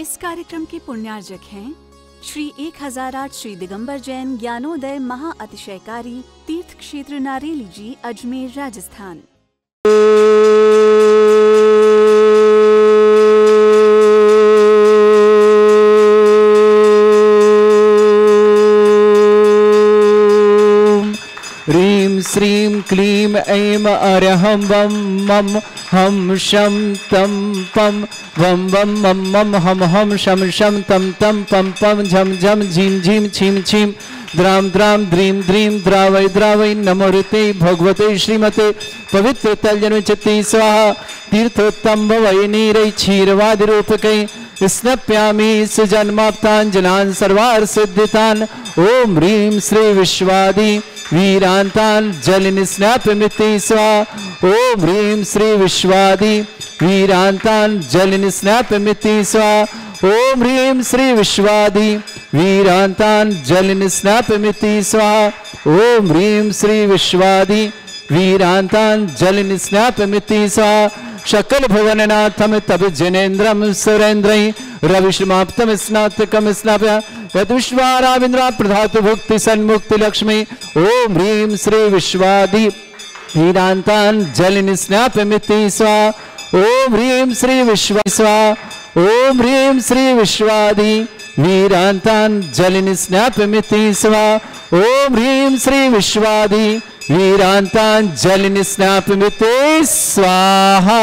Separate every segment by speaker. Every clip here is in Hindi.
Speaker 1: इस कार्यक्रम के पुण्यार्जक हैं श्री 1008 श्री दिगंबर जैन ज्ञानोदय महा अतिशयकारी तीर्थ क्षेत्र नारेली जी, अजमेर, राजस्थान।
Speaker 2: ह्रीं श्रीं क्लीं ऐं अरहं वं मं हम शं तं पं वं वं मं मं हम हम शं शं तं तं पं पं झं झं झीं झीं छीं छीं द्रां द्रां द्रीं द्रीं द्रावै द्रावै नमोऋते भगवते श्रीमते पवित्र तल्जनुचित्ते स्वाहा। तीर्थोत्तम भवै नीरै क्षीरवादिरूपकै स्नप्यामि सुजन्माप्ताञ्जनान् सर्वार्थ सिद्धितान्। ओम ह्रीं श्री विश्वादि वीरांतान जलिन स्नापमिति स्वाहा। ओम ह्रीं श्री विश्वादि वीरांतान जलिन स्नापमिति स्वाहा। ओम ह्रीं श्री विश्वादि वीरांतान जलिन स्नापमिति स्वाहा। ओम ह्रीं श्री विश्वादि वीरांतान जलिन स्नापमिति स्वाहा। शकल भुवननाथम तब जनेन्द्रम सुरेन्द्रै रविश्रमाप्तम स्नातकम स्नाप्य यदुष्वाराविंद्रा प्रधातु भुक्ति सन्मुक्ति लक्ष्मी। ओम ह्रीं श्री विश्वादि वीरांतान जलिन स्नापमिति स्वाहा। ओम ह्रीं श्री विश्वा स्वाहा। ओम ह्रीं श्री विश्वादि वीरांतान जलिन स्नापमिति स्वाहा। ओम ह्रीं श्री विश्वादि वीरांतान जलिन स्नापमिति स्वाहा।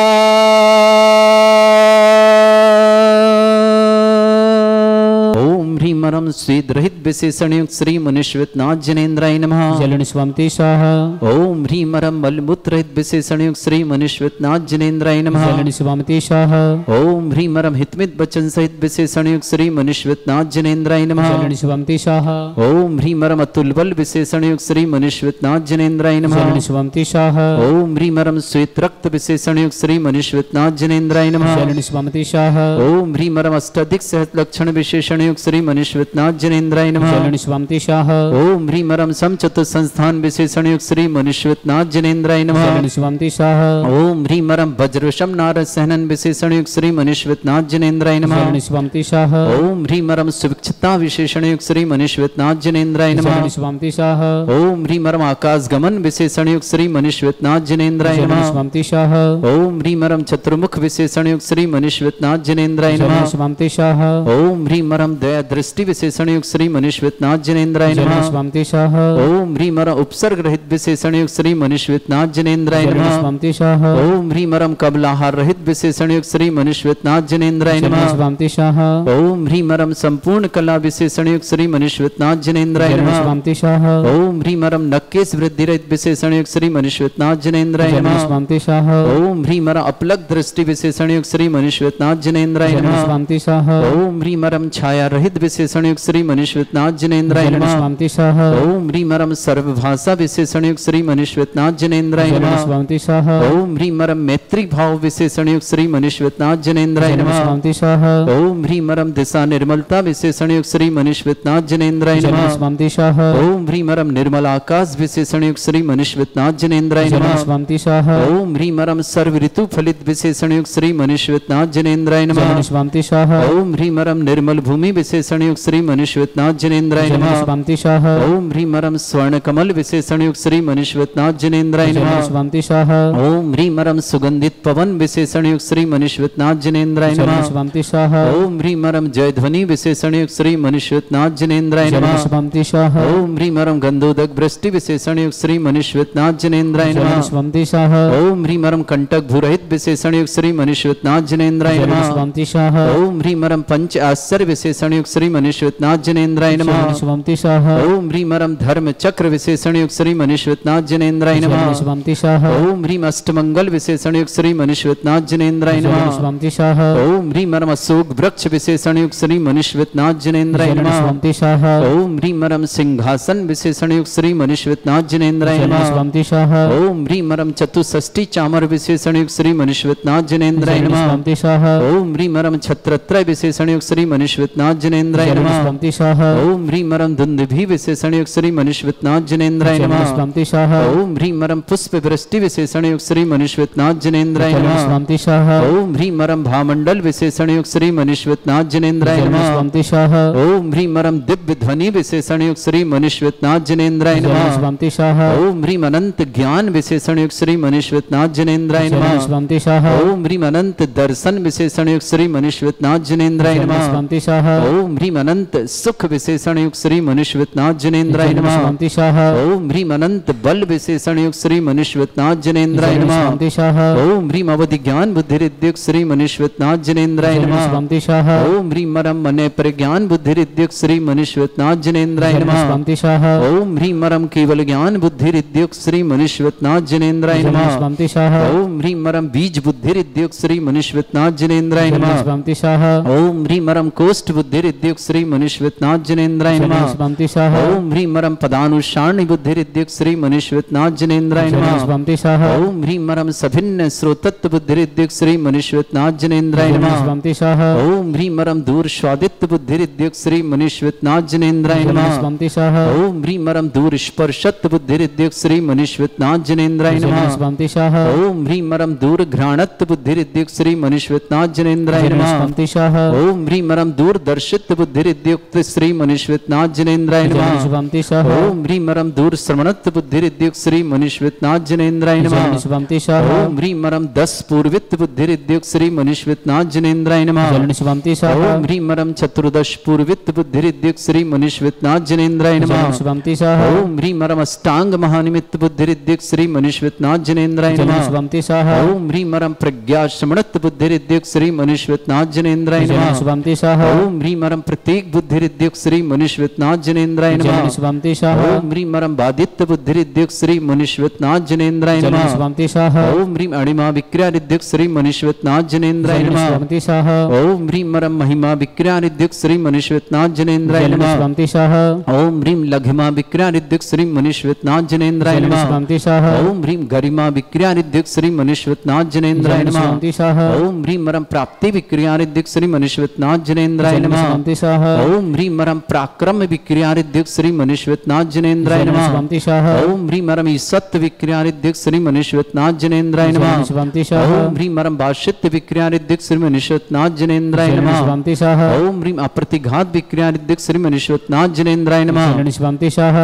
Speaker 2: ओम ह्रीं रम स्वेदरहित विशेषणयुक्त श्री मनुष्यनाथ जनेन्द्राय नमः।
Speaker 3: जलन स्वामते स्वाहा।
Speaker 2: ओम ह्रीं रम मलमूत्रहित विशेषणयुक्त श्री मनुष्यनाथ जनेन्द्राय नमः।
Speaker 3: जलन स्वामते स्वाहा।
Speaker 2: ओम ह्रीं रम हितमित वचन सहित विशेषणयुक्त श्री मनुष्यनाथ जनेन्द्राय नमः।
Speaker 3: जलन स्वामते स्वाहा।
Speaker 2: ओम ह्रीं रम अतुल बल विशेषणयुक्त श्री मनुष्यनाथ जनेन्द्राय नमः।
Speaker 3: जलन स्वामते स्वाहा।
Speaker 2: ओम ह्रीं रम श्वेत रक्त विशेषणयुक्त श्री मनुष्यनाथ जनेन्द्राय नमः।
Speaker 3: जलन स्वामते स्वाहा।
Speaker 2: ओम ह्रीं रम अष्टाधिक सहत लक्षण विशेषणयुक्त श्री मनुष्यनाथ जनेन्द्राय नमः।
Speaker 3: जलन स्वामते स्वाहा।
Speaker 2: ओम ह्रीं रम समचतुर संस्थान विशेषणयुक्त श्री मनुष्यनाथ जनेन्द्राय नमः।
Speaker 3: जलन स्वामते स्वाहा।
Speaker 2: ओम ह्रीं रम वज्रवशम नारद सहनन विशेषणयुक्त श्री मनुष्यनाथ जनेन्द्राय नमः।
Speaker 3: जलन स्वामते स्वाहा।
Speaker 2: ओम ह्रीं रम सुविक्षता विशेषणयुक्त श्री मनुष्यनाथ जनेन्द्राय नमः।
Speaker 3: जलन स्वामते स्वाहा।
Speaker 2: ओम ह्रीं रम आकाश गमन विशेषणयुक्त श्री मनुष्यनाथ जनेन्द्राय
Speaker 3: जलन
Speaker 2: नमः।
Speaker 3: स्वामते स्वाहा।
Speaker 2: ओम ह्रीं रम चतुर्मुख विशेषणयुक्त श्री मनुष्यनाथ जनेन्द्राय
Speaker 3: जलन
Speaker 2: नमः।
Speaker 3: स्वामते स्वाहा।
Speaker 2: ओम ह्रीं रम दया दृष्टि विशेषणयुक्त श्री मनुष्यनाथ जनेन्द्राय
Speaker 3: जलन
Speaker 2: नमः।
Speaker 3: स्वामते स्वाहा।
Speaker 2: ओम ह्रीं रम उपसर्ग रहित विशेषणयुक्त श्री मनुष्यनाथ जनेन्द्राय
Speaker 3: जलन
Speaker 2: नमः।
Speaker 3: स्वामते स्वाहा।
Speaker 2: ओम ह्रीं रम कबलाहार रहित विशेषणयुक्त श्री मनुष्यनाथ जनेन्द्राय
Speaker 3: जलन
Speaker 2: नमः।
Speaker 3: स्वामते स्वाहा।
Speaker 2: ओम ह्रीं रम संपूर्ण कला विशेषणयुक्त श्री मनुष्यनाथ जनेन्द्राय
Speaker 3: जलन
Speaker 2: नमः।
Speaker 3: स्वामते स्वाहा।
Speaker 2: ओम ह्रीं रम नक्केश वृद्धि रहित विशेषणयुक्त श्री मनुष्यनाथ जनेन्द्राय
Speaker 3: जलन
Speaker 2: नमः।
Speaker 3: स्वामते स्वाहा।
Speaker 2: ओम ह्रीं रम अपलक दृष्टि विशेषणयुक्त श्री मनुष्यनाथ जनेन्द्राय
Speaker 3: जलन
Speaker 2: नमः।
Speaker 3: स्वामते स्वाहा।
Speaker 2: ओम ह्रीं रम छाया रहित विशेषणयुक्त श्री मनुष्यनाथ जनेन्द्राय
Speaker 3: जलन
Speaker 2: नमः।
Speaker 3: स्वामते स्वाहा।
Speaker 2: ओम ह्रीं रम सर्वभाषा विशेषणयुक्त श्री मनुष्यनाथ जनेन्द्राय
Speaker 3: जलन
Speaker 2: नमः।
Speaker 3: स्वामते स्वाहा।
Speaker 2: ओम ह्रीं रम मैत्री भाव विशेषणयुक्त श्री मनुष्यनाथ जनेन्द्राय
Speaker 3: जलन
Speaker 2: नमः।
Speaker 3: स्वामते स्वाहा।
Speaker 2: ओम ह्रीं रम दिशा निर्मलता विशेषणयुक्त श्री मनुष्यनाथ जनेन्द्राय
Speaker 3: जलन
Speaker 2: नमः।
Speaker 3: स्वामते स्वाहा।
Speaker 2: ओम ह्रीं रम निर्मल आकाश विशेषणयुक्त श्री मनुष्यनाथ जनेन्द्राय
Speaker 3: जलन
Speaker 2: नमः।
Speaker 3: स्वामते स्वाहा।
Speaker 2: ओम ह्रीं रम सर्व ऋतु फलित विशेषणयुक्त श्री मनुष्यनाथ जनेन्द्राय
Speaker 3: जलन
Speaker 2: नमः।
Speaker 3: स्वामते स्वाहा।
Speaker 2: ओम ह्रीं रम निर्मल भूमि विशेषणयुक्त श्री मनुष्यनाथ जनेन्द्राय
Speaker 3: जलन
Speaker 2: नमः।
Speaker 3: स्वामते स्वाहा।
Speaker 2: ओम ह्रीं रम स्वर्ण कमल विशेषणयुक्त श्री मनुष्यनाथ जनेन्द्राय
Speaker 3: जलन
Speaker 2: नमः।
Speaker 3: स्वामते स्वाहा।
Speaker 2: ओम ह्रीं रम सुगंधित पवन विशेषणयुक्त श्री मनुष्यनाथ जनेन्द्राय
Speaker 3: जलन
Speaker 2: नमः।
Speaker 3: स्वामते स्वाहा।
Speaker 2: ओम ह्रीं रम जय ध्वनि विशेषणयुक्त श्री मनुष्यनाथ जनेन्द्राय
Speaker 3: जलन
Speaker 2: नमः।
Speaker 3: स्वामते स्वाहा।
Speaker 2: ओम ह्रीं रम गंधोदक वृष्टि विशेषणयुक्त श्री मनुष्यनाथ जनेन्द्राय
Speaker 3: जलन
Speaker 2: नमः।
Speaker 3: स्वामते स्वाहा।
Speaker 2: ओम ह्रीं रम कंटक भूरहित विशेषणयुक्त श्री मनुष्यनाथ जनेन्द्राय
Speaker 3: जलन
Speaker 2: नमः।
Speaker 3: स्वामते स्वाहा।
Speaker 2: ओम ह्रीं रम पंच आश्चर्य विशेषणयुक्त श्री मनुष्यनाथ जनेन्द्राय
Speaker 3: जलन
Speaker 2: नमः।
Speaker 3: स्वामते स्वाहा।
Speaker 2: ओम ह्रीं रम धर्म चक्र विशेषणयुक्त श्री मनुष्यनाथ जनेन्द्राय
Speaker 3: जलन
Speaker 2: नमः।
Speaker 3: स्वामते स्वाहा।
Speaker 2: ओम ह्रीं अष्टमंगल विशेषणयुक्त श्री मनुष्यनाथ जनेन्द्राय
Speaker 3: जलन
Speaker 2: नमः।
Speaker 3: स्वामते स्वाहा।
Speaker 2: ओम ह्रीं रम अशोक वृक्ष विशेषणयुक्त श्री मनुष्यनाथ जनेन्द्राय
Speaker 3: जलन
Speaker 2: नमः।
Speaker 3: स्वामते स्वाहा।
Speaker 2: ओम ह्रीं रम सिंहासन विशेषणयुक्त श्री मनुष्यनाथ जनेन्द्राय
Speaker 3: जलन
Speaker 2: नमः।
Speaker 3: स्वामते स्वाहा।
Speaker 2: ओम ह्रीं रम चतुष्षष्टि चामर विशेषणयुक्त श्री मनुष्यनाथ जनेन्द्राय
Speaker 3: जलन
Speaker 2: नमः।
Speaker 3: स्वामते स्वाहा।
Speaker 2: ओम ह्रीं रम छत्रत्रय विशेषणयुक्त श्री मनुष्यनाथ जनेन्द्राय
Speaker 3: जलन
Speaker 2: नमः।
Speaker 3: स्वंतिशाः
Speaker 2: ओम ह्रीं मरम दुंदुभि विशेषण युक्त श्री मनुष्यनाथ जनेन्द्राय नमः।
Speaker 3: स्वंतिशाः
Speaker 2: ओम ह्रीं मरम पुष्प वृष्टि विशेषण युक्त श्री मनुष्यनाथ जनेन्द्राय नमः।
Speaker 3: स्वंतिशाः
Speaker 2: ओम ह्रीं मरम भामंडल विशेषण युक्त श्री मनुष्यनाथ जनेन्द्राय नमः।
Speaker 3: स्वंतिशाः
Speaker 2: ओम ह्रीं मरम दिव्य ध्वनि विशेषण युक्त श्री मनुष्यनाथ जनेन्द्राय नमः।
Speaker 3: स्वंतिशाः
Speaker 2: ओम ह्रीं अनंत ज्ञान विशेषण युक्त श्री मनुष्यनाथ जनेन्द्राय नमः।
Speaker 3: स्वंतिशाः
Speaker 2: ओम ह्रीं अनंत दर्शन विशेषण युक्त श्री मनुष्यनाथ जनेन्द्राय नमः।
Speaker 3: स्वंतिशाः
Speaker 2: ओम ह्रीं अनंत सुख विशेषण युक्त श्री मनुष्यनाथ जनेन्द्राय नमः।
Speaker 3: स्वंतिशाः
Speaker 2: ओम ह्रीं अनंत बल विशेषण युक्त श्री मनुष्यनाथ जनेन्द्राय नमः।
Speaker 3: स्वंतिशाः
Speaker 2: ओम ह्रीं अवधि ज्ञान बुद्धि रिद्युक्त श्री मनुष्यनाथ जनेन्द्राय नमः।
Speaker 3: स्वंतिशाः
Speaker 2: ओम ह्रीं मरम मने प्रज्ञान बुद्धि रिद्युक्त श्री मनुष्यनाथ जनेन्द्राय नमः।
Speaker 3: स्वंतिशाः
Speaker 2: ओम ह्रीं मरम केवल ज्ञान बुद्धि रिद्युक्त श्री मनुष्यनाथ जनेन्द्राय नमः।
Speaker 3: स्वंतिशाः
Speaker 2: ओम ह्रीं मरम बीज बुद्धि रिद्युक्त श्री मनुष्यनाथ जनेन्द्राय नमः।
Speaker 3: स्वंतिशाः
Speaker 2: ओम ह्रीं मरम कोष्ठ बुद्धि रिद्युक्त श्री मनुष्यनाथ जनेन्द्राय नमः।
Speaker 3: स्वंतिशाः
Speaker 2: ओम ह्रीं मरम पदानुसारणी बुद्धि रिद्युक्त श्री मनुष्यनाथ जनेन्द्राय नमः।
Speaker 3: स्वंतिशाः
Speaker 2: ओम ह्रीं मरम सभिन्न श्रोतत्व बुद्धि रिद्युक्त श्री मनुष्यनाथ जनेन्द्राय नमः।
Speaker 3: स्वंतिशाः
Speaker 2: ओम ह्रीं मरम दूर स्वादित्व बुद्धि रिद्युक्त श्री मनुष्यनाथ जनेन्द्राय नमः।
Speaker 3: स्वंतिशाः
Speaker 2: ओम ह्रीं मरम दूर स्पर्शत्व बुद्धि रिद्युक्त श्री मनुष्यनाथ जनेन्द्राय नमः।
Speaker 3: स्वंतिशाः
Speaker 2: ओम ह्रीं मरम दूर घ्राणत्व बुद्धि रिद्युक्त श्री मनुष्यनाथ जनेन्द्राय नमः।
Speaker 3: स्वंतिशाः
Speaker 2: ओम ह्रीं मरम दूर दर्शित्व बुद्धि रिद्युक्त श्री मनुष्यनाथ जनेन्द्राय नमः।
Speaker 3: स्वंतिशाः
Speaker 2: ओम ह्रीं मरम दूर श्रवणत्व बुद्धि रिद्युक्त श्री मनुष्यनाथ जनेन्द्राय नमः।
Speaker 3: स्वंतिशाः
Speaker 2: ओम ह्रीं मरम 10 पूर्वित्व बुद्धि रिद्युक्त श्री मनुष्यनाथ जनेन्द्राय नमः।
Speaker 3: स्वंतिशाः
Speaker 2: ओम ह्रीं मरम चतुर्दश पूर्वित्व बुद्धि रिद्युक्त श्री मनुष्यनाथ जनेन्द्राय नमः।
Speaker 3: स्वंतिशाः
Speaker 2: ओम ह्रीं मरम अष्टांग महानिमित्त बुद्धि रिद्युक्त श्री मनुष्यनाथ जनेन्द्राय नमः।
Speaker 3: स्वंतिशाः
Speaker 2: ओम ह्रीं मरम प्रज्ञा श्रवणत्व बुद्धि रिद्युक्त श्री मनुष्यनाथ जनेन्द्राय नमः।
Speaker 3: स्वंतिशाः
Speaker 2: ओम ह्रीं मरम प्रत्येक बुद्धि रिद्युक्त श्री मनुष्यनाथ जनेन्द्राय नमः।
Speaker 3: स्वंतिशाः
Speaker 2: ओम ह्रीं मरम बादित्य बुद्धि रिद्युक्त श्री मनुष्यनाथ जनेन्द्राय नमः।
Speaker 3: स्वंतिशाः
Speaker 2: ओम ह्रीं अणिमा विक्रिया रिद्युक्त श्री मनुष्यनाथ जनेन्द्राय नमः।
Speaker 3: स्वंतिशाः
Speaker 2: ओम ह्रीं मरम महिमा विक्रिया रिद्युक्त श्री मनुष्यनाथ जनेन्द्राय नमः।
Speaker 3: स्वंतिशाः
Speaker 2: ओम ह्रीं लघिमा विक्रिया रिद्युक्त श्री मनुष्यनाथ जनेन्द्राय नमः।
Speaker 3: स्वंतिशाः
Speaker 2: ओम ह्रीं गरिमा विक्रिया रिद्युक्त श्री मनुष्यनाथ जनेन्द्राय नमः।
Speaker 3: स्वंतिशाः
Speaker 2: ओम ह्रीं मरम प्राप्ति विक्रिया रिद्युक्त श्री मनुष्यनाथ जनेन्द्राय नमः।
Speaker 3: स्वंतिशाः
Speaker 2: ओम ह्रीं मरम पराक्रम विक्रिया रिद्युक्त श्री मनुष्यनाथ जनेन्द्राय नमः।
Speaker 3: स्वंतिशाः
Speaker 2: ओम ह्रीं मरम ईसत्व विक्रिया रिद्युक्त श्री मनुष्यनाथ जनेन्द्राय नमः।
Speaker 3: स्वंतिशाः
Speaker 2: ओम ह्रीं मरम भाष्यत्व विक्रिया रिद्युक्त श्री मनुष्यनाथ जनेन्द्राय नमः।
Speaker 3: स्वंतिशाः
Speaker 2: ओम ह्रीं अप्रतिघात विक्रिया रिद्युक्त श्री मनुष्यनाथ जनेन्द्राय नमः।
Speaker 3: स्वंतिशाः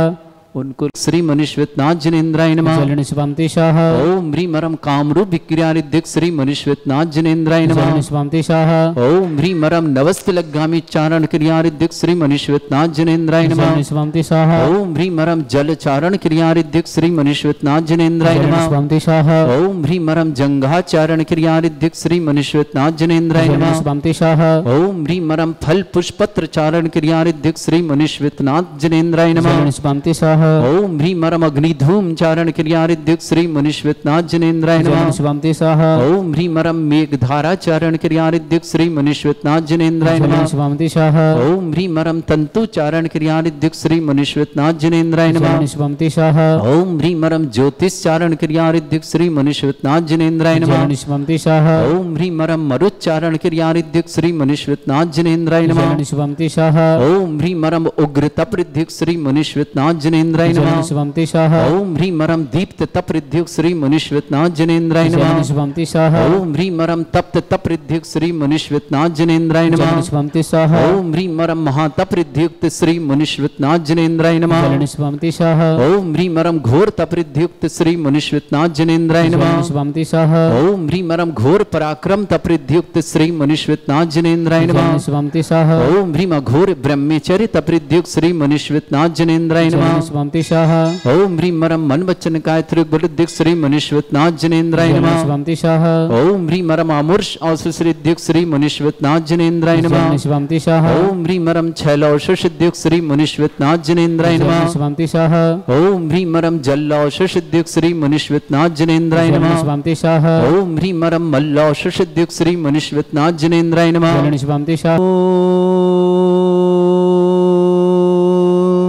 Speaker 2: उनको श्री मनुष्यनाथ जनेन्द्राय नमः।
Speaker 3: स्वंतिशाः
Speaker 2: ओम ह्रीं मरम कामरूप विक्रिया रिद्युक्त श्री मनुष्यनाथ जनेन्द्राय नमः।
Speaker 3: स्वंतिशाः
Speaker 2: ओम ह्रीं मरम नवस्तिलगामी चारण क्रिया रिद्युक्त श्री मनुष्यनाथ जनेन्द्राय नमः।
Speaker 3: स्वंतिशाः
Speaker 2: ओम ह्रीं मरम जल चारण क्रिया रिद्युक्त श्री मनुष्यनाथ जनेन्द्राय नमः।
Speaker 3: स्वंतिशाः
Speaker 2: ओम ह्रीं मरम जंघा चारण क्रिया रिद्युक्त श्री मनुष्यनाथ जनेन्द्राय नमः।
Speaker 3: स्वंतिशाः
Speaker 2: ओम ह्रीं मरम फल पुष्पत्र चारण क्रिया रिद्युक्त श्री मनुष्यनाथ जनेन्द्राय नमः।
Speaker 3: स्वंतिशाः
Speaker 2: ओम ह्रीं मरम अग्निधूम चारण क्रिया रिद्युक्त श्री मनुष्यनाथ जनेन्द्राय नमः।
Speaker 3: स्वंतिशाः
Speaker 2: ओम ह्रीं मरम मेघधारा चारण क्रिया रिद्युक्त श्री मनुष्यनाथ जनेन्द्राय नमः।
Speaker 3: स्वंतिशाः
Speaker 2: ओम ह्रीं मरम तंतु चारण क्रिया रिद्युक्त श्री मनुष्यनाथ जनेन्द्राय नमः।
Speaker 3: स्वंतिशाः
Speaker 2: ओम ह्रीं मरम ज्योतिष चारण क्रिया रिद्युक्त श्री मनुष्यनाथ जनेन्द्राय नमः।
Speaker 3: स्वंतिशाः
Speaker 2: ओम ह्रीं मरम मरुच्चारण क्रिया रिद्युक्त श्री मनुष्यनाथ जनेन्द्राय नमः।
Speaker 3: स्वंतिशाः
Speaker 2: ओम ह्रीं मरम उग्र तप रिद्युक्त श्री मनुष्यनाथ जनेन्द्राय नमः।
Speaker 3: स्वंतिशाः
Speaker 2: ओम ह्रीं मरम दीप्त तप रिद्युक्त श्री मनुष्यनाथ जनेन्द्राय नमः।
Speaker 3: स्वंतिशाः
Speaker 2: ओम ह्रीं मरम तप्त तप रिद्युक्त श्री मनुष्यनाथ जनेन्द्राय नमः।
Speaker 3: स्वंतिशाः
Speaker 2: ओम ह्रीं मरम महातप रिद्युक्त श्री मनुष्यनाथ जनेन्द्राय नमः।
Speaker 3: स्वंतिशाः
Speaker 2: ओम ह्रीं मरम घोर तप रिद्युक्त श्री मनुष्यनाथ जनेन्द्राय नमः।
Speaker 3: स्वंतिशाः
Speaker 2: ओम ह्रीं मरम घोर पराक्रम तप रिद्युक्त श्री मनुष्यनाथ जनेन्द्राय नमः।
Speaker 3: स्वंतिशाः
Speaker 2: ओम ह्रीं अघोर ब्रह्मचर्य तप रिद्युक्त श्री मनुष्यनाथ जनेन्द्राय नमः।
Speaker 3: स्वंतिशाः
Speaker 2: ओम ह्रीं मरम मन वचन काय त्रिगुरुदिक श्री मनुष्यनाथ जनेन्द्राय नमः।
Speaker 3: स्वंतिशाः
Speaker 2: ओम ह्रीं मरम अमूर्ष औषधिक श्री मनुष्यनाथ जनेन्द्राय नमः।
Speaker 3: स्वंतिशाः
Speaker 2: ओम ह्रीं मरम छैलौषधिक श्री मनुष्यनाथ जनेन्द्राय नमः।
Speaker 3: स्वंतिशाः
Speaker 2: ओम ह्रीं मरम जल्लौषधिक श्री मनुष्यनाथ जनेन्द्राय नमः।
Speaker 3: स्वंतिशाः
Speaker 2: ओम ह्रीं मरम मल्लौषधिक श्री मनुष्यनाथ जनेन्द्राय नमः।
Speaker 3: स्वंतिशाः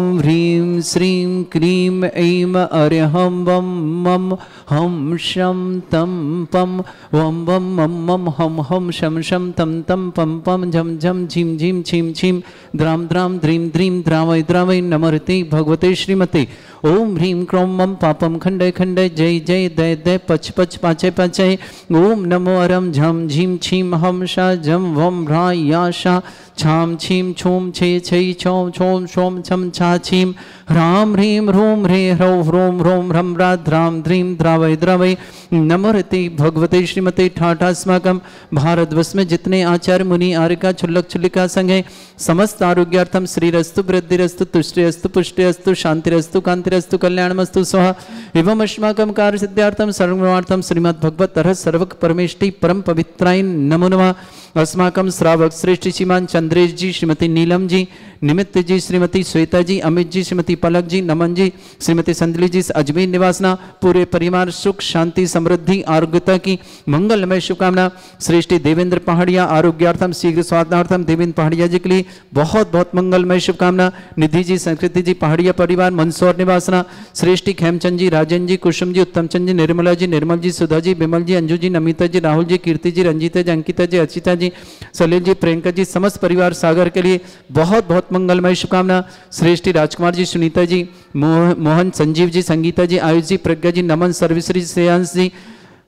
Speaker 2: ओम ह्रीं श्रीं क्लीं ऐं अर्यहं वं मं हं शं तं पं वं वं मं मं हं हं शं शं तं तं पं पं झं झं झीं झीं छीं छीं द्रां द्रां द्रीं द्रीं द्रावय द्रावय नमर्ते भगवते श्रीमते ओम ह्रीं क्रों मम पापम खंडय खंडय जय जय दय दय पच पच पाचय पाचय ओम नमो अरम झम झीं छीं हम शा झम वम भ्रा या शा छाम छीं छूम छे छै छौं छौं शोम छम छा छीं ह्रां ह्रीं ह्रूं ह्रे ह्रौं ह्रों ह्रों ह्रं ह्रा ध्रां ध्रीं द्रावय द्रावय नमोरते भगवते श्रीमते ठाठास्माकं भारतवर्ष में जितने आचार्य मुनि आर्यका छुल्लक छुल्लिका संघ है समस्त आरोग्यार्थम श्रीरस्तु वृद्धिरस्तु तुष्टिरस्तु पुष्टिरस्तु शांतिरस्तु कांतिरस्तु कल्याणमस्तु स्वाहा एवं अस्माकं कार्य सिद्धार्थम सर्वमार्थम श्रीमद् भगवत तरह सर्वक परमेष्टि परम पवित्राय नमो नमः। अस्माकं श्रावक श्रेष्ठ श्रीमान चंद्रेश जी, श्रीमती नीलम जी, निमित्त जी, श्रीमती श्वेता जी, अमित जी, श्रीमती पलक जी, नमन जी, श्रीमती संदली जी अजमेर निवासना पूरे परिवार सुख शांति समृद्धि आरोग्यता की मंगलमय शुभकामना। श्रेष्ठ देवेंद्र पहाड़िया आरोग्यार्थम शीघ्र स्वास्थ्यार्थम देवेंद्र पहाड़िया जी के लिए बहुत बहुत मंगलमय शुभकामना। निधि जी, संस्कृति जी, पहाड़िया परिवार मंदसौर निवासना। श्रेष्ठ खेमचंद जी, राजन जी, कुसुम जी, उत्तमचंद जी, निर्मला जी, निर्मल जी, सुधा जी, बिमल जी, अंजू जी, नमिता जी, राहुल जी, कीर्ति जी, रंजीता जी, अंकिता जी, अर्चिता जी, सलील जी, प्रियंका जी, समस्त परिवार सागर के लिए बहुत बहुत मंगलमय शुभकामना। श्रेष्ठ राजकुमार जी, सुनीता जी, मोहन, संजीव जी, संगीता जी, आयुष जी, प्रज्ञा जी, नमन, सर्विश्री, श्रेयांश जी,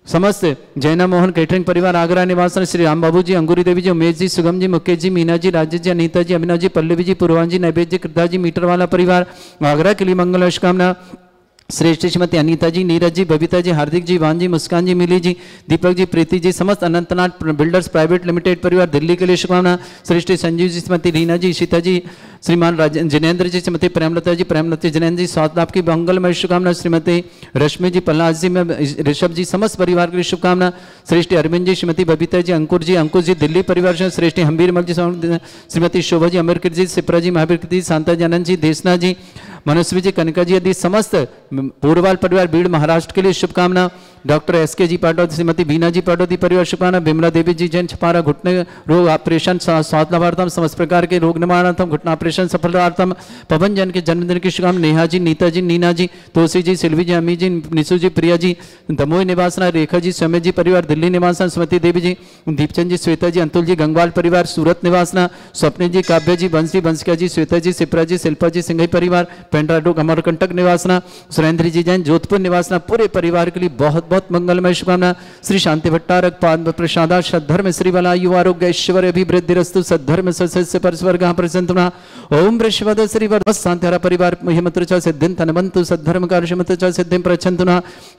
Speaker 2: समस्त जैना मोहन कैटरिंग परिवार आगरा निवासन, श्री राम बाबू जी, अंगूरी देवी जी, उमेश जी, सुगम जी, मुकेश जी, मीना जी, राजेश जी, अनीता जी, अभिनव जी, पल्लवी जी, पूर्वान जी, नैवेद्य जी, कृदा जी, मीटर वाला परिवार आगरा के लिए मंगल शुभकामना। श्रेष्ठ श्रीमती अनीता जी, नीरज जी, बबीता जी, हार्दिक जी, वान जी, मुस्कान जी, मिली जी, दीपक जी, प्रीति जी, समस्त अनंतनाथ बिल्डर्स प्राइवेट लिमिटेड परिवार दिल्ली के लिए शुभकामना। श्रेष्ठ संजीव जी, श्रीमती रीना जी, शीता जी, श्रीमान जिनेन्द्र जी, श्रीमती प्रेमलता जी, प्रेमलता जिनेन्द्र जी, स्वास्थ्य लाभ की मंगलमय शुभकामना। श्रीमती रश्मि जी, प्रहलाद जी, में ऋषभ जी, समस्त परिवार के लिए शुभकामना। श्रेष्ठ अरविंद जी, श्रीमती बबीता जी, अंकुर जी दिल्ली परिवार से। श्रेष्ठ हम्बीर मल जी, श्रीमती शोभा जी, अमरकृत जी, सिप्रा जी, महावीर जी, शांता जी, आनंद जी, देसना जी, मनस्वी जी, कनिका जी आदि समस्त पूर्वाल परिवार भीड़ महाराष्ट्र के लिए शुभकामना। डॉक्टर एसके जी पाटौदी, श्रीमती बीना जी पाटौदी परिवार शुभकामना। बिमला देवी जी, जैन छपारा घुटने रोग ऑपरेशन स्वास्थ्य लाभार्थम, समस्त प्रकार के रोग निवारणार्थम, घुटना ऑपरेशन सफलतार्थम पवन जैन के जन्मदिन की शुभकामना। नेहा जी, नीता जी, नीना जी, तुलसी जी, सिल्वी जी, अमी जी, निशु जी, प्रिया जी, दमोई निवासना, रेखा जी, समय जी परिवार दिल्ली निवासना, सुमति देवी जी, दीपचंद जी, श्वेता जी, अंतुल जी, गंगवाल परिवार सूरत निवासना, स्वप्न जी, काव्य जी, बंसी बंसिका जी, श्वेता जी, सिप्रा जी, शिल्पा जी, सिंघई परिवार पेंड्राडोग अमरकंटक निवासना, सुरेंद्र जी जैन जोधपुर निवासना, पूरे परिवार के लिए बहुत बहुत मंगलमय शुभकामना। श्री शांति भट्टारक पाद प्रसादा सद्धर्म श्री बलायु आरोग्य ऐश्वर्य अभिवृद्धिरस्तु सद्धर्म सस्य परस्वर्ग प्रसन्ना ओम वृषभद श्री शांतिहरा परिवार महिमत्र सिद्धिं तनवन्तु सद्धर्म कार्यमत्र सिद्धिं प्रच्छन्तु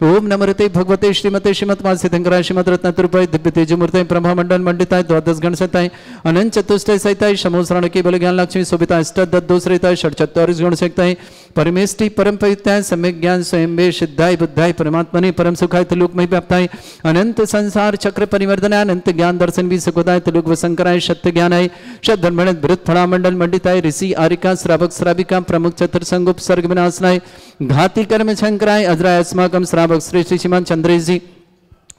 Speaker 2: ओम नमरते भगवते श्रीमते श्रीमत्मा सिद्धंकराय श्रीमद रत्नतुर्पय दिव्य तेजमूर्ते ब्रह्मा मंडल मंडिताय द्वादश गण सताय अनंत चतुष्टय सहिताय समोसरण के बल ज्ञान लक्ष्मी शोभिता अष्टदश दोषरिताय षट्चत्वारिश गुण सहिताय परमेष्टि परम पवित्राय सम्यक ज्ञान स्वयं वे सिद्धाय बुद्धाय परमात्मने परम सुखाय त्रिलोकमय व्याप्ताय अनंत संसार चक्र परिवर्तनाय अनंत ज्ञान दर्शन भी सुखदाय त्रिलोक वसंकराय सत्य ज्ञानाय शतधर्मण विरुद्ध फला मंडल मंडिताय ऋषि आरिका श्रावक श्राविका प्रमुख चतुर्संगुप सर्ग विनाशनाय घाती कर्म शंकराय अजराय अस्माकम श्रावक श्रेष्ठ श्रीमान चंद्रेश जी,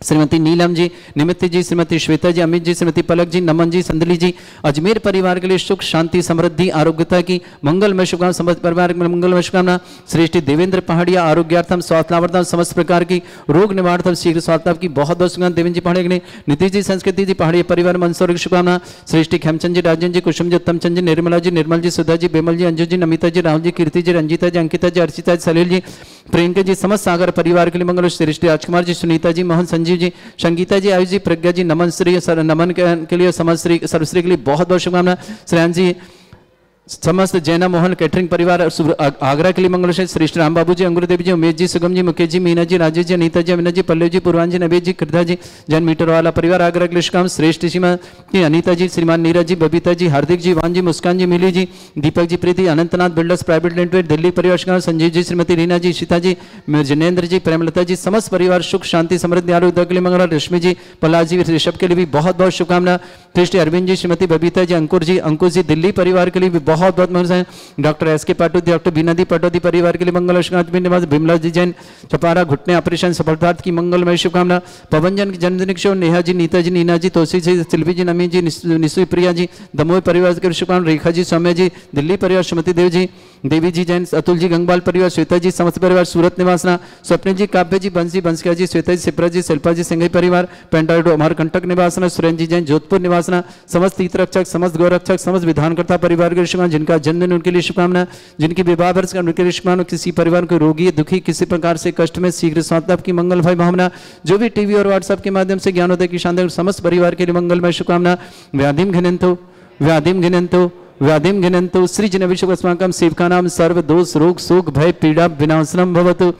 Speaker 2: श्रीमती नीलम जी, निमित्त जी, श्रीमती श्वेता जी, अमित जी, श्रीमती पलक जी, नमन जी, संदली जी, अजमेर परिवार के लिए सुख शांति समृद्धि आरोग्यता की मंगलमय शुभकामना। समस्त परिवार में मंगलमय शुभकामना। श्रेष्ठ देवेंद्र पहाड़िया आरोग्यार्थम स्वास्थ्य लाभार्थम समस्त प्रकार की रोग निवारणार्थम शीघ्र स्वास्थ्य लाभ की बहुत बहुत शुभकामना। देवेंद्र जी पहाड़िया के लिए नीति जी, संस्कृति जी, पहाड़िया परिवार मंदसौर की शुभकामना। श्रेष्ठ खेमचंद जी, राजन जी, कुसुम जी, उत्तमचंद जी, निर्मला जी, निर्मल जी, सुधा जी, बेमल जी, अंजू जी, नमिता जी, राहुल जी, कीर्ति जी, रंजीता जी, अंकिता जी, अर्चिता जी, सलील जी, प्रियंका जी, समस्त सागर परिवार के लिए मंगल। श्रेष्ठ राजकुमार जी, सुनीता जी, मोहन, संजीव जी, संगीता जी, आयुष जी, प्रज्ञा जी, नमन श्री नमन के लिए समस्त श्री सर्वश्री के लिए बहुत बहुत शुभकामना। श्रेयान जी, समस्त जैना मोहन कैटरिंग परिवार आगरा के लिए मंगल। श्रेष्ठ राम बाबू जी, अंगूर देवी जी, उमेश जी, सुगम जी, मुकेश जी, मीना जी, राजेश जी, अनीता जी, अविना जी, पल्लव जी, पूर्वान जी, नवेद जी, कृदा जी, जैन मीटर वाला परिवार आगरा के लिए शुभकामना। श्रेष्ठ Shrimati Anita ji, Shriman Neeraj ji, Babita ji, Hardik ji, Van ji, Muskan ji, Mili ji, Deepak ji, Preeti, Anantnath builders private limited Delhi परिवार शुभकामना। संजीव जी, श्रीमती रीना जी, शीता जी, जिनेन्द्र जी, प्रेमलता जी, समस्त परिवार सुख शांति समृद्धि आरोग्य के लिए मंगल। रश्मि जी, प्रहलाद जी, ऋषभ के लिए भी बहुत बहुत शुभकामना। श्रेष्ठ अरविंद जी, श्रीमती बबीता जी, अंकुर जी दिल्ली परिवार के लिए भी बहुत बहुत मंगल। डॉक्टर एस के पाटौदी, डॉक्टर बीना दी पाटौदी परिवार के लिए मंगल। बिमला जी जैन छपारा घुटने ऑपरेशन सफलतार्थ की मंगलमय शुभकामना। पवन जैन की जन्मदिन की नेहा जी, नीता जी, नीना जी, तोसी जी, सिल्वी जी, नमी जी, निशु प्रिया जी, दमोई परिवार के शुभकामना। रेखा जी, सौम्या जी, दिल्ली परिवार, सुमति देव जी, देवी जी जैन, अतुल जी गंगवाल परिवार, श्वेता जी समस्त परिवार सूरत निवासना, स्वप्न जी, काव्य जी, बंसी बंसिका जी, श्वेता जी, सिप्रा जी, शिल्पा जी सिंघई परिवार, पेंटाडो अमरकंटक निवासना, सुरेंद्र जी जैन जोधपुर निवासना, समस्त तीर्थ रक्षक, समस्त गौरक्षक, समस्त विधानकर्ता परिवार के शुभकामना, जिनका जन्मदिन उनके लिए शुभकामना, जिनकी विवाह वर्ष उनके लिए शुभकामना, किसी परिवार को रोगी दुखी किसी प्रकार से कष्ट में शीघ्र स्वास्थ्य की मंगल भाई भावना, जो भी टीवी और व्हाट्सएप के माध्यम से ज्ञानोदय की शानदार समस्त परिवार के लिए मंगलमय शुभकामना। व्याधिम घिनंतो व्याधिम घिनंतो व्याधिम घिनंतो श्री जन विश्वस्माकं सेवकानां सर्व दोष रोग शोक भय पीड़ा विनाशनम भवतु।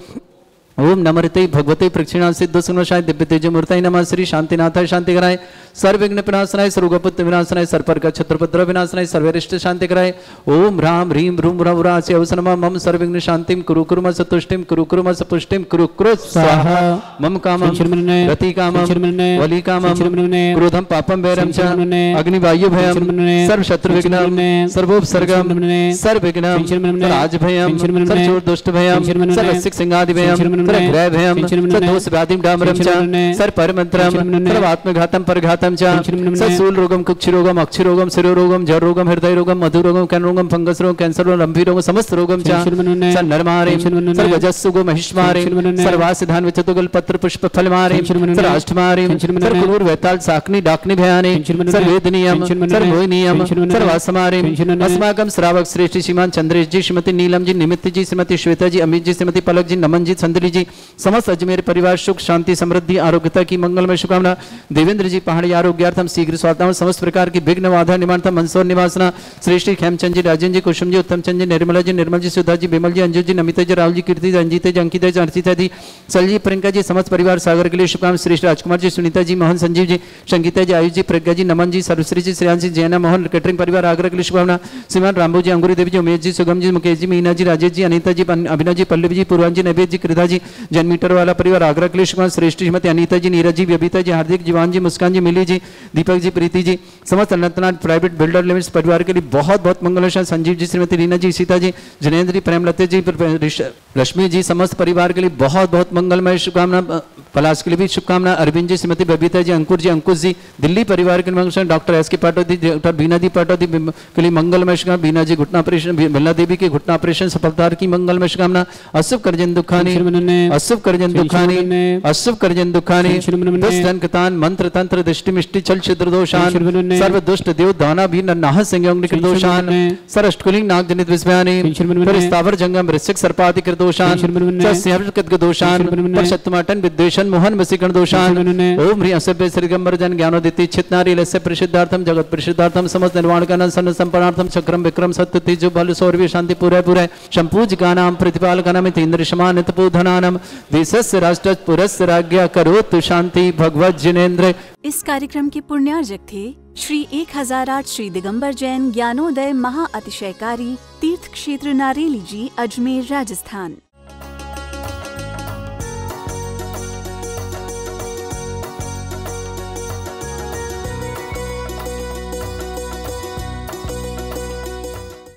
Speaker 2: ओम नमर्ते भगवते प्रक्षिणा सिद्ध सुनशाय दिव्य तेज मूर्तये नमः। श्री शांतिनाथाय शांति कराय, सर्व विघ्न विनाशनाय, सर्वगोपत्य विनाशनाय, सर्पर छत्रपत्र विनाशनाय, सर्वरिष्ट शांति कराय। ओम राम ह्रीम रूम रवरास्य अवसनमा मम सर्व विघ्न शांतिम कुरु कुरुम सतुष्टिम कुरु कुरुम सपुष्टिम कुरु कुरु स्वाहा। मम कामं रति कामं वली कामं क्रोधं पापं वैरं च अग्निवायु भयं सर्व शत्रु विघ्नं सर्वोपसर्गं सर्व विघ्नं राज भयं सर्व चोर दुष्ट भयं सर्व सिक सिंहादि भयं ग्रह भयं सदोष व्याधिं डामरं च सर्व परमंत्रं सर्व आत्मघातं परघातं च ससूल रोगं कुक्षि रोगं अक्षि रोगं शिरो रोगं जर रोगं हृदय रोगं मधु रोगं कैन रोगं फंगस रोगं कैंसर रोगं लंबी रोगं समस्त रोगं च स नरमारे सर्व वजस्सुगो महिष्मारे सर्वासिधान विचतुगल पत्र पुष्प फल मारे सर्व अष्टमारे सर्व क्रूर वैताल साकनी डाकनी भयाने सर्व वेदनीयम सर्व मोहिनीयम सर्व असमारे अस्माकं श्रावक श्रेष्ठ श्रीमान चंद्रेश जी, श्रीमती नीलम जी, निमित्त जी, श्रीमती श्वेता जी, अमित जी, श्रीमती पलक जी, नमन जी, संदली जी, समस्त अजमेर परिवार सुख शांति समृद्धि आरोग्यता की मंगलमय शुभकामना। देवेंद्र जी पहाड़ी आरोग्यार्थम शीघ्र स्वास्थ्य समस्त प्रकार की विघ्न बाधा निवारणार्थम मंदसौर निवासना। श्री श्री खेमचंद जी, राजन जी, कुसुम जी, उत्तम चंद जी, निर्मला जी, निर्मल जी, सुधा जी, विमल जी, अंजू जी, नमिता जी, राहुल जी, कीर्ति जी, रंजीता जी, अंकिता जी, अर्चिता जी, सल जी, प्रियंका जी, समस्त परिवार सागर के लिए शुभकामना। श्री राजकुमार जी, सुनीता जी, मोहन, संजीव जी, संगीता जी, आयुष जी, प्रज्ञा जी, नमन जी, सर्वश्री जी, श्रेयांश जी, जैना मोहन कैटरिंग परिवार आगरा के लिए शुभकामना। श्रीमान रामबू जी, अंगूरी देवी जी, उमेश जी, सुगम जी, मुकेश जी, मीना जी, राजेश जी, अनीता जी, अभिनव जी, पल्लवी जी, पूर्वांजी, नवेद जी, कृदा जी, जनमीटर वाला परिवार आगरा के लिए शुभकामना। श्रेष्ठ श्रीमती अनीता जी, नीरज जी, बबीता जी, हार्दिक, जीवान जी, मुस्कान जी, मिली जी, दीपक जी, प्रीति जी, समस्त अनंतनाथ प्राइवेट बिल्डर लिमिटेड परिवार के लिए बहुत बहुत मंगल। संजीव जी, श्रीमती रीना जी, सीता जी, जनेन्द्र जी, प्रेमलता जी, रश्मि जी, समस्त परिवार के लिए बहुत बहुत मंगलमय शुभकामना। पलाश के लिए भी शुभकामना। अरविंद जी, श्रीमती बबीता जी, अंकुर जी, अंकुश जी, दिल्ली परिवार के लिए डॉक्टर एस के पाटोदी, डॉक्टर बीना दी पाटोदी के लिए मंगलमय शुभकामना। बीना जी घुटना ऑपरेशन, बिमला देवी के घुटना ऑपरेशन सफलता की मंगलमय शुभकामना। अशुभ करजन दुखानी, अशुभ करजन दुखानी, अशुभ करजन दुखानी, दुष्टन कतान मंत्र तंत्र दृष्टि मिष्टि चल छिद्र दोषान सर्व दुष्ट देव दाना भी नाह संयोग दोषान सर अष्टकुलिंग नाग जनित विस्मयानि स्थावर जंगम ऋषिक सर्पादि कृदोषान दोषान शतमाटन विद्वेषण मोहन वसीकरण दोषान। ओम ह्री असभ्य श्रीगंबर जन ज्ञानोदिति चित्नारी लस्य प्रसिद्धार्थम जगत प्रसिद्धार्थम समस्त निर्वाण का सन संपन्नार्थम चक्रम विक्रम सत्य तेजो बल सौर्य शांति पूरा पूरा शंपूज गानाम प्रतिपाल गानाम इंद्र समान तपोधनानम देशस्य राष्ट्र पुरस्य राज्ञा करोतु शांति भगवत जिनेन्द्र।
Speaker 1: इस कार्यक्रम के पुण्यार्जक थे श्री 1008 श्री दिगंबर जैन ज्ञानोदय महाअतिशयकारी तीर्थ क्षेत्र नारेली जी, अजमेर, राजस्थान।